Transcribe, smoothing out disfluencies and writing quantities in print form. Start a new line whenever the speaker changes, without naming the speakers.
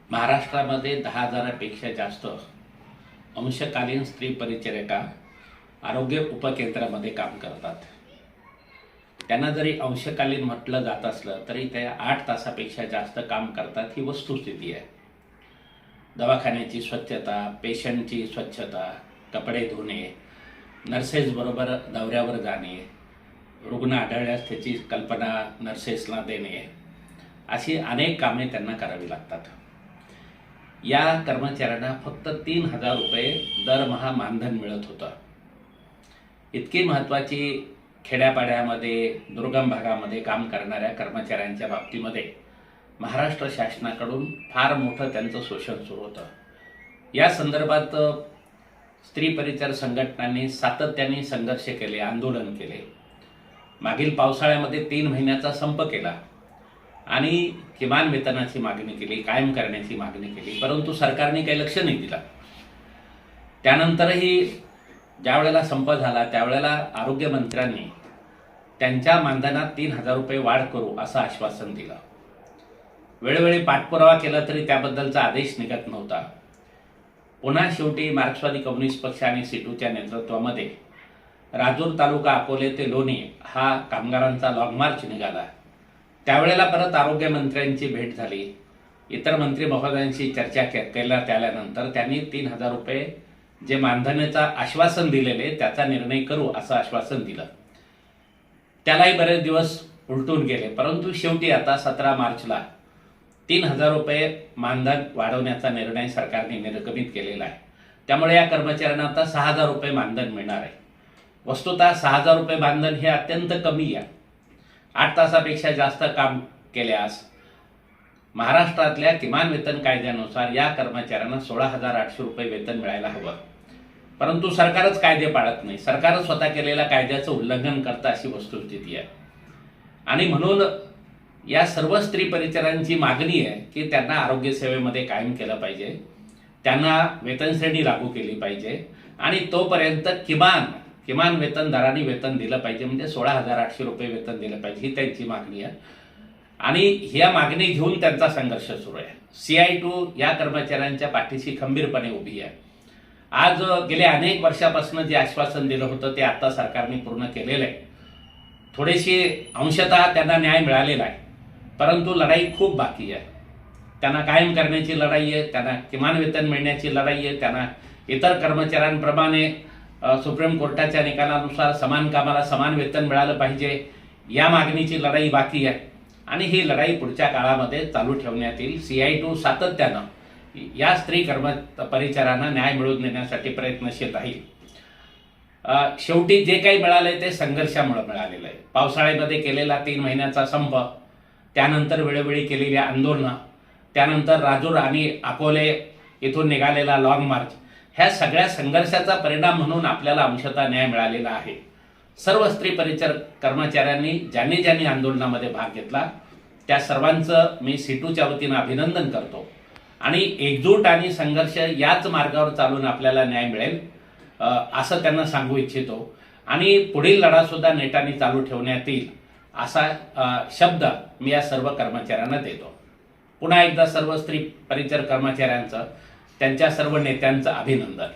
महाराष्ट्रामध्ये 10,000पेक्षा जास्त अंशकालीन स्त्री परिचारिका आरोग्य उपकेंद्रामध्ये काम करतात. त्यांना जरी अंशकालीन म्हटलं जात असलं तरी ते 8 तासापेक्षा जास्त काम करतात ही वस्तुस्थिती आहे. दवाखान्याची स्वच्छता, पेशंटची स्वच्छता, कपडे धुणे, नर्सेसबरोबर दौऱ्यावर जाणे, रुग्ण आढळल्यास त्याची कल्पना नर्सेसला देणे, अशी अनेक कामे त्यांना करावी लागतात. या कर्मचाऱ्यांना फक्त 3,000 रुपये दरमहा मानधन मिळत होतं. इतकी महत्त्वाची खेड्यापाड्यामध्ये, दुर्गम भागामध्ये काम करणाऱ्या कर्मचाऱ्यांच्या बाबतीमध्ये महाराष्ट्र शासनाकडून फार मोठं त्यांचं शोषण सुरू होतं. या संदर्भात स्त्री परिचार संघटनांनी सातत्याने संघर्ष केले, आंदोलन केले. मागील पावसाळ्यामध्ये 3 महिन्याचा संप केला आणि किमान वेतनाची मागणी केली, कायम करण्याची मागणी केली, परंतु सरकारने काही लक्ष नाही दिलं. त्यानंतरही ज्यावेळेला संप झाला त्यावेळेला आरोग्यमंत्र्यांनी त्यांच्या मानधनात 3,000 रुपये वाढ करू असं आश्वासन दिलं. वेळोवेळी पाठपुरावा केला तरी त्याबद्दलचा आदेश निघत नव्हता. पुन्हा शेवटी मार्क्सवादी कम्युनिस्ट पक्ष आणि सीटूच्या नेतृत्वामध्ये राजूर तालुका अकोले ते लोणी हा कामगारांचा लॉंग मार्च निघाला. त्यावेळेला परत आरोग्यमंत्र्यांची भेट झाली. इतर मंत्री महोदयांशी चर्चा केल्या. त्यानंतर त्यांनी 3,000 रुपये जे मानधनाचं आश्वासन दिलेले त्याचा निर्णय करू असं आश्वासन दिलं. त्यालाही बरेच दिवस उलटून गेले, परंतु शेवटी आता 17 मार्चला 3,000 रुपये मानधन वाढवण्याचा निर्णय सरकारने निर्गमित केलेला आहे. त्यामुळे या कर्मचाऱ्यांना आता 6,000 रुपये मानधन मिळणार आहे. वस्तुतः 6,000 रुपये मानधन हे अत्यंत कमी आहे. 8 तासापेक्षा जास्त काम केल्यास महाराष्ट्रातल्या किमान वेतन कायद्यानुसार या कर्मचाऱ्यांना 16,800 रुपये वेतन मिळायला हवं. परंतु सरकारच कायदे पाळत नाही. सरकारच स्वतः केलेल्या कायद्याचं उल्लंघन करतं अशी वस्तुस्थिती आहे. आणि म्हणून या सर्व स्त्री परिचारांची मागणी आहे की त्यांना आरोग्य सेवेमध्ये कायम केलं पाहिजे, त्यांना वेतन श्रेणी लागू केली पाहिजे आणि तोपर्यंत किमान वेतन दराने वेतन दिलं पाहिजे, म्हणजे 16,800 रुपये वेतन दिलं पाहिजे, ही त्यांची मागणी आहे. आणि ह्या मागणी घेऊन त्यांचा संघर्ष सुरू आहे. CI2 या कर्मचाऱ्यांच्या पाठीशी खंबीरपणे उभी आहे. आज गेल्या अनेक वर्षापासून जे आश्वासन दिलं होतं ते आता सरकारने पूर्ण केलेलं आहे. थोडीशी अंशतः त्यांना न्याय मिळालेला आहे, परंतु लढाई खूप बाकी आहे. त्यांना कायम करण्याची लढाई आहे, त्यांना किमान वेतन मिळण्याची लढाई आहे, त्यांना इतर कर्मचाऱ्यांप्रमाणे सुप्रीम कोर्टाच्या निकालानुसार समान कामाला समान वेतन मिळालं पाहिजे, या मागणीची लढाई बाकी आहे. आणि ही लढाई पुढच्या काळामध्ये चालू ठेवण्यात येईल. CI2 सातत्यानं या स्त्री परिचारांना न्याय मिळवून देण्यासाठी प्रयत्नशील राहील. शेवटी जे काही मिळालंय ते संघर्षामुळे मिळालेलं आहे. पावसाळ्यामध्ये केलेला 3 महिन्याचा संप, त्यानंतर वेळोवेळी केलेली आंदोलनं, त्यानंतर राजूर आणि अकोले इथून निघालेला लॉंग मार्च, ह्या सगळ्या संघर्षाचा परिणाम म्हणून आपल्याला अंशतः न्याय मिळालेला आहे. सर्व स्त्री परिचार कर्मचाऱ्यांनी ज्यांनी आंदोलनामध्ये भाग घेतला त्या सर्वांचं मी सीटूच्या वतीनं अभिनंदन करतो. आणि एकजूट आणि संघर्ष याच मार्गावर चालून आपल्याला न्याय मिळेल असं त्यांना सांगू इच्छितो. आणि पुढील लढा सुद्धा नेटाने चालू ठेवण्यात येईल असा शब्द मी या सर्व कर्मचाऱ्यांना देतो. पुन्हा एकदा सर्व स्त्री परिचार कर्मचाऱ्यांचं, त्यांच्या सर्व नेत्यांचं अभिनंदन.